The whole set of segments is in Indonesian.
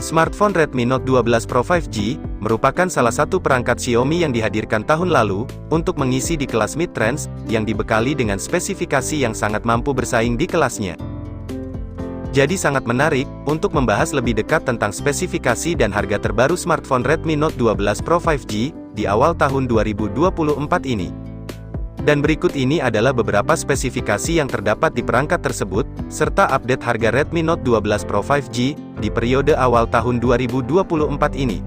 Smartphone Redmi Note 12 Pro 5G merupakan salah satu perangkat Xiaomi yang dihadirkan tahun lalu untuk mengisi di kelas mid-range yang dibekali dengan spesifikasi yang sangat mampu bersaing di kelasnya. Jadi sangat menarik untuk membahas lebih dekat tentang spesifikasi dan harga terbaru smartphone Redmi Note 12 Pro 5G di awal tahun 2024 ini. Dan berikut ini adalah beberapa spesifikasi yang terdapat di perangkat tersebut, serta update harga Redmi Note 12 Pro 5G di periode awal tahun 2024 ini.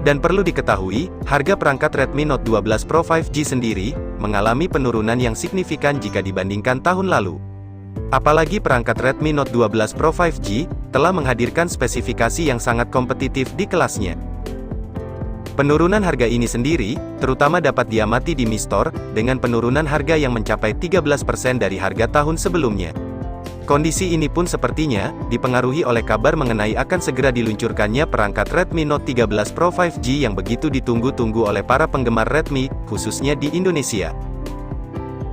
Dan perlu diketahui, harga perangkat Redmi Note 12 Pro 5G sendiri mengalami penurunan yang signifikan jika dibandingkan tahun lalu. Apalagi perangkat Redmi Note 12 Pro 5G telah menghadirkan spesifikasi yang sangat kompetitif di kelasnya. Penurunan harga ini sendiri, terutama dapat diamati di Mi Store, dengan penurunan harga yang mencapai 13% dari harga tahun sebelumnya. Kondisi ini pun sepertinya, dipengaruhi oleh kabar mengenai akan segera diluncurkannya perangkat Redmi Note 13 Pro 5G yang begitu ditunggu-tunggu oleh para penggemar Redmi, khususnya di Indonesia.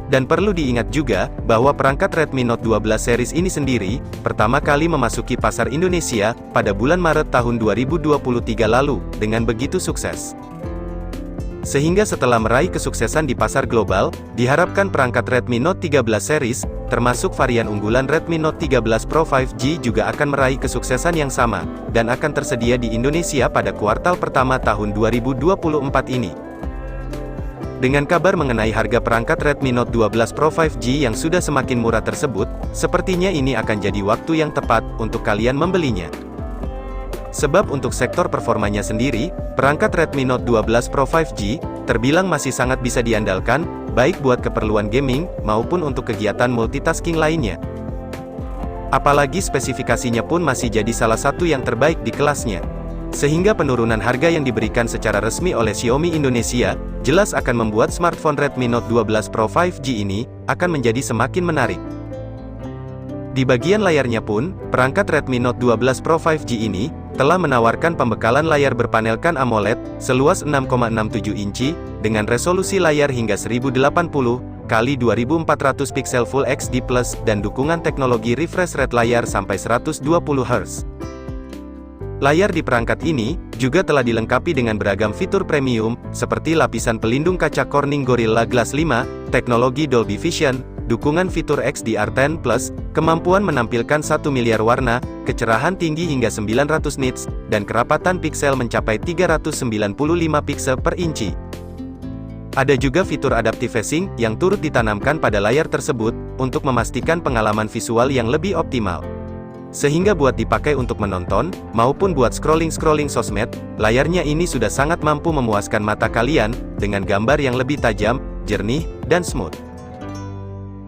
Dan perlu diingat juga, bahwa perangkat Redmi Note 12 series ini sendiri, pertama kali memasuki pasar Indonesia, pada bulan Maret tahun 2023 lalu, dengan begitu sukses. Sehingga setelah meraih kesuksesan di pasar global, diharapkan perangkat Redmi Note 13 series, termasuk varian unggulan Redmi Note 13 Pro 5G juga akan meraih kesuksesan yang sama, dan akan tersedia di Indonesia pada kuartal pertama tahun 2024 ini. Dengan kabar mengenai harga perangkat Redmi Note 12 Pro 5G yang sudah semakin murah tersebut, sepertinya ini akan jadi waktu yang tepat untuk kalian membelinya. Sebab untuk sektor performanya sendiri, perangkat Redmi Note 12 Pro 5G terbilang masih sangat bisa diandalkan, baik buat keperluan gaming maupun untuk kegiatan multitasking lainnya. Apalagi spesifikasinya pun masih jadi salah satu yang terbaik di kelasnya. Sehingga penurunan harga yang diberikan secara resmi oleh Xiaomi Indonesia, jelas akan membuat smartphone Redmi Note 12 Pro 5G ini, akan menjadi semakin menarik. Di bagian layarnya pun, perangkat Redmi Note 12 Pro 5G ini, telah menawarkan pembekalan layar berpanelkan AMOLED, seluas 6,67 inci, dengan resolusi layar hingga 1080 x 2400 pixel Full HD+, dan dukungan teknologi refresh rate layar sampai 120 Hz. Layar di perangkat ini, juga telah dilengkapi dengan beragam fitur premium, seperti lapisan pelindung kaca Corning Gorilla Glass 5, teknologi Dolby Vision, dukungan fitur XDR10+, kemampuan menampilkan 1 miliar warna, kecerahan tinggi hingga 900 nits, dan kerapatan piksel mencapai 395 piksel per inci. Ada juga fitur adaptive facing, yang turut ditanamkan pada layar tersebut, untuk memastikan pengalaman visual yang lebih optimal. Sehingga buat dipakai untuk menonton, maupun buat scrolling-scrolling sosmed, layarnya ini sudah sangat mampu memuaskan mata kalian, dengan gambar yang lebih tajam, jernih, dan smooth.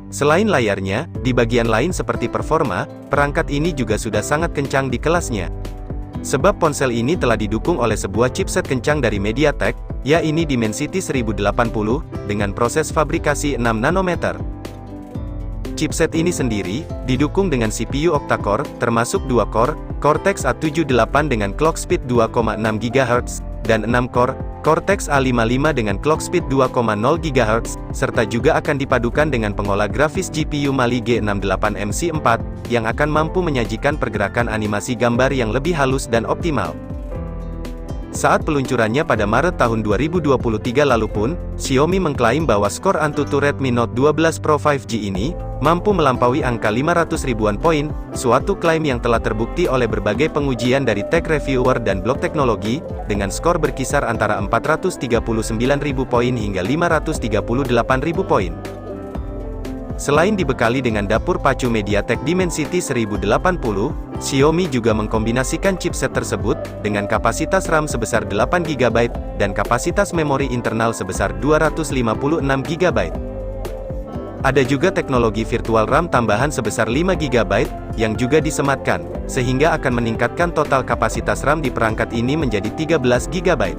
Selain layarnya, di bagian lain seperti performa, perangkat ini juga sudah sangat kencang di kelasnya. Sebab ponsel ini telah didukung oleh sebuah chipset kencang dari MediaTek, yaitu Dimensity 1080, dengan proses fabrikasi 6 nanometer. Chipset ini sendiri, didukung dengan CPU octa-core, termasuk 2 core, Cortex A78 dengan clock speed 2,6 GHz, dan 6 core, Cortex A55 dengan clock speed 2,0 GHz, serta juga akan dipadukan dengan pengolah grafis GPU Mali G68MC4, yang akan mampu menyajikan pergerakan animasi gambar yang lebih halus dan optimal. Saat peluncurannya pada Maret tahun 2023 lalu pun, Xiaomi mengklaim bahwa skor Antutu Redmi Note 12 Pro 5G ini, mampu melampaui angka 500 ribuan poin, suatu klaim yang telah terbukti oleh berbagai pengujian dari tech reviewer dan blog teknologi, dengan skor berkisar antara 439.000 poin hingga 538.000 poin. Selain dibekali dengan dapur pacu MediaTek Dimensity 1080, Xiaomi juga mengkombinasikan chipset tersebut, dengan kapasitas RAM sebesar 8GB, dan kapasitas memori internal sebesar 256GB. Ada juga teknologi virtual RAM tambahan sebesar 5GB, yang juga disematkan, sehingga akan meningkatkan total kapasitas RAM di perangkat ini menjadi 13GB.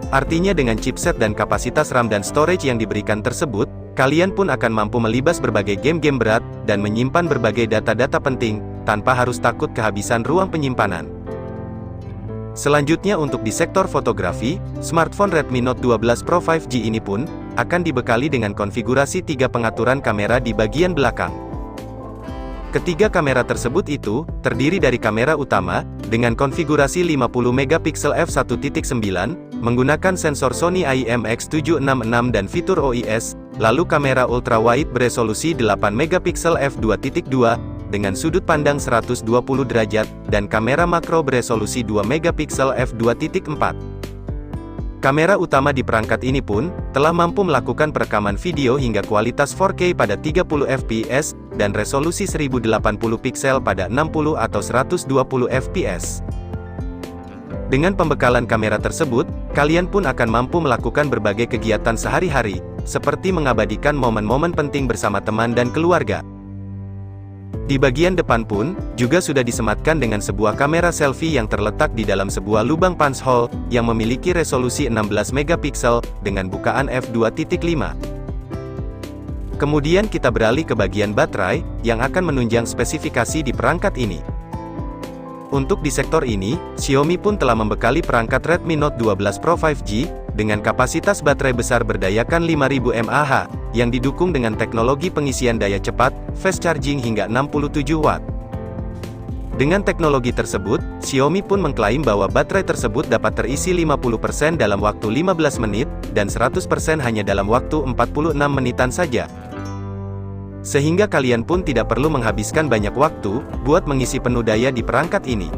Artinya dengan chipset dan kapasitas RAM dan storage yang diberikan tersebut, kalian pun akan mampu melibas berbagai game-game berat, dan menyimpan berbagai data-data penting, tanpa harus takut kehabisan ruang penyimpanan. Selanjutnya untuk di sektor fotografi, smartphone Redmi Note 12 Pro 5G ini pun, akan dibekali dengan konfigurasi 3 pengaturan kamera di bagian belakang. Ketiga kamera tersebut itu, terdiri dari kamera utama, dengan konfigurasi 50 megapiksel f1.9, menggunakan sensor Sony IMX766 dan fitur OIS, lalu kamera ultrawide beresolusi 8 megapiksel f2.2, dengan sudut pandang 120 derajat, dan kamera makro beresolusi 2 megapiksel f2.4. Kamera utama di perangkat ini pun, telah mampu melakukan perekaman video hingga kualitas 4K pada 30 fps, dan resolusi 1080 piksel pada 60 atau 120 fps. Dengan pembekalan kamera tersebut, kalian pun akan mampu melakukan berbagai kegiatan sehari-hari, seperti mengabadikan momen-momen penting bersama teman dan keluarga. Di bagian depan pun, juga sudah disematkan dengan sebuah kamera selfie yang terletak di dalam sebuah lubang punch hole, yang memiliki resolusi 16 megapiksel, dengan bukaan f2.5. Kemudian kita beralih ke bagian baterai, yang akan menunjang spesifikasi di perangkat ini. Untuk di sektor ini, Xiaomi pun telah membekali perangkat Redmi Note 12 Pro 5G, dengan kapasitas baterai besar berdayakan 5000 mAh, yang didukung dengan teknologi pengisian daya cepat, fast charging hingga 67 Watt. Dengan teknologi tersebut, Xiaomi pun mengklaim bahwa baterai tersebut dapat terisi 50% dalam waktu 15 menit, dan 100% hanya dalam waktu 46 menitan saja. Sehingga kalian pun tidak perlu menghabiskan banyak waktu, buat mengisi penuh daya di perangkat ini.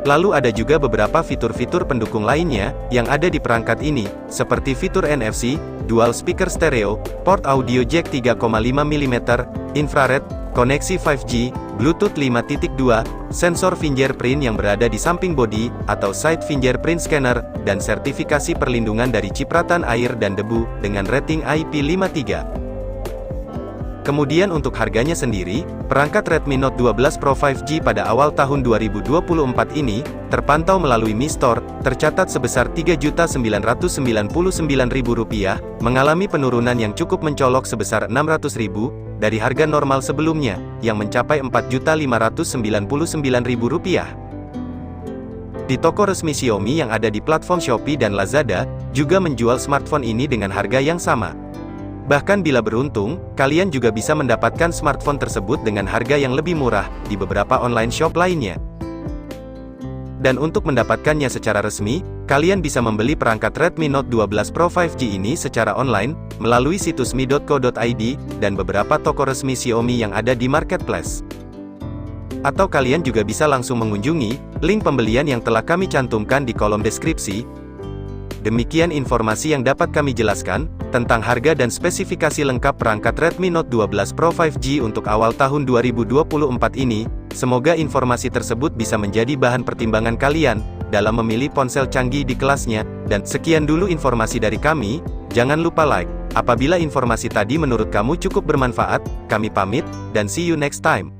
Lalu ada juga beberapa fitur-fitur pendukung lainnya, yang ada di perangkat ini, seperti fitur NFC, dual speaker stereo, port audio jack 3,5 mm, infrared, koneksi 5G, Bluetooth 5.2, sensor fingerprint yang berada di samping bodi, atau side fingerprint scanner, dan sertifikasi perlindungan dari cipratan air dan debu, dengan rating IP53. Kemudian untuk harganya sendiri, perangkat Redmi Note 12 Pro 5G pada awal tahun 2024 ini, terpantau melalui Mi Store, tercatat sebesar Rp3.999.000, mengalami penurunan yang cukup mencolok sebesar Rp600.000, dari harga normal sebelumnya, yang mencapai Rp4.599.000. Di toko resmi Xiaomi yang ada di platform Shopee dan Lazada, juga menjual smartphone ini dengan harga yang sama. Bahkan bila beruntung, kalian juga bisa mendapatkan smartphone tersebut dengan harga yang lebih murah, di beberapa online shop lainnya. Dan untuk mendapatkannya secara resmi, kalian bisa membeli perangkat Redmi Note 12 Pro 5G ini secara online, melalui situs mi.co.id, dan beberapa toko resmi Xiaomi yang ada di marketplace. Atau kalian juga bisa langsung mengunjungi link pembelian yang telah kami cantumkan di kolom deskripsi. Demikian informasi yang dapat kami jelaskan, tentang harga dan spesifikasi lengkap perangkat Redmi Note 12 Pro 5G untuk awal tahun 2024 ini. Semoga informasi tersebut bisa menjadi bahan pertimbangan kalian, dalam memilih ponsel canggih di kelasnya. Dan sekian dulu informasi dari kami, jangan lupa like. Apabila informasi tadi menurut kamu cukup bermanfaat, kami pamit, dan see you next time.